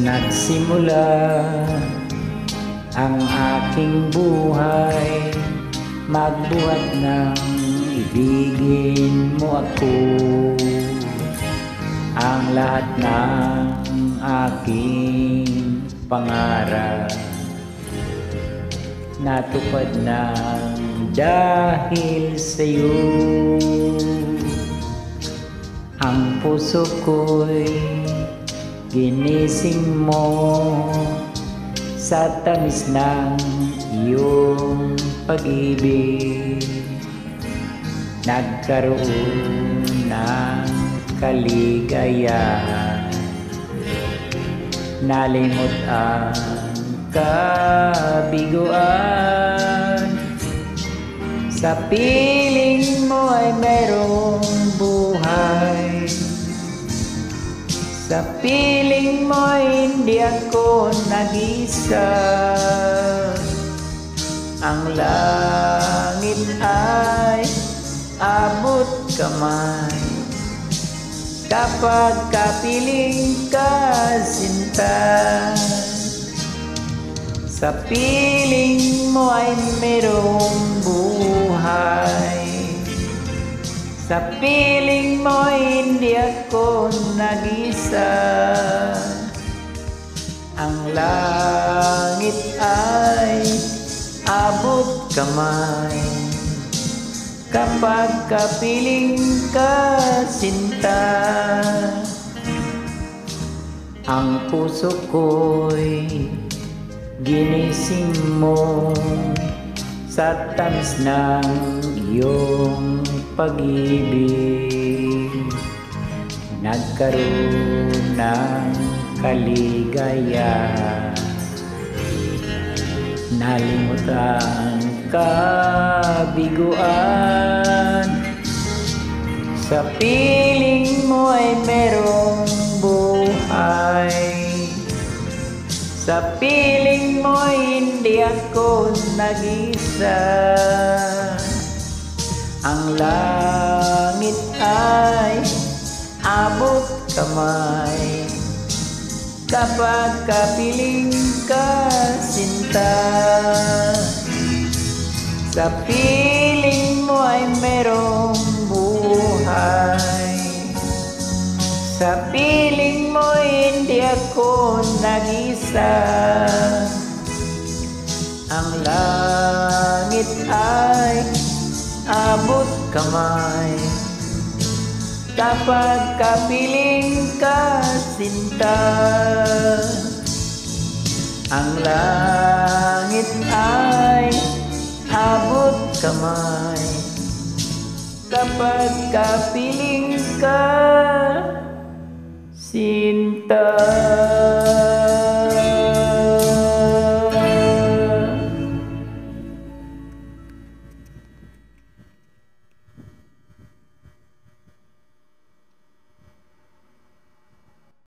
Nagsimula ang aking buhay, magbuhat ng ibigin mo ako. Ang lahat ng aking pangarap natupad ng dahil sa'yo. Ang puso ko'y ginising mo sa tamis ng iyong pag-ibig. Nagkaroon ng kaligayahan, nalimot ang kabiguan. Sa piling mo ay merong buhay, sa piling mo hindi ako nag-isa. Ang langit ay abot kamay kapag kapiling ka, sinta. Sa piling mo ay merong buhay, sa piling mo hindi ako nag-isa. Ang langit ay abot kamay kapag kapiling ka, sinta. Ang puso ko'y ginising mo sa tamis ng iyong pag-ibig. Nagkaroon ng kaligayahan, nalimot ang kabiguan. Sa piling mo ay merong buhay, sa piling mo hindi ako nag-isa. Ang langit ay abot kamay kapag kapiling ka, sinta. Sa piling mo ay merong buhay, sa piling mo hindi ako nag-isa. Ang langit ay abot kamay kapag kapiling ka, sinta. Ang langit ay abot kamay kapag kapiling ka, sinta.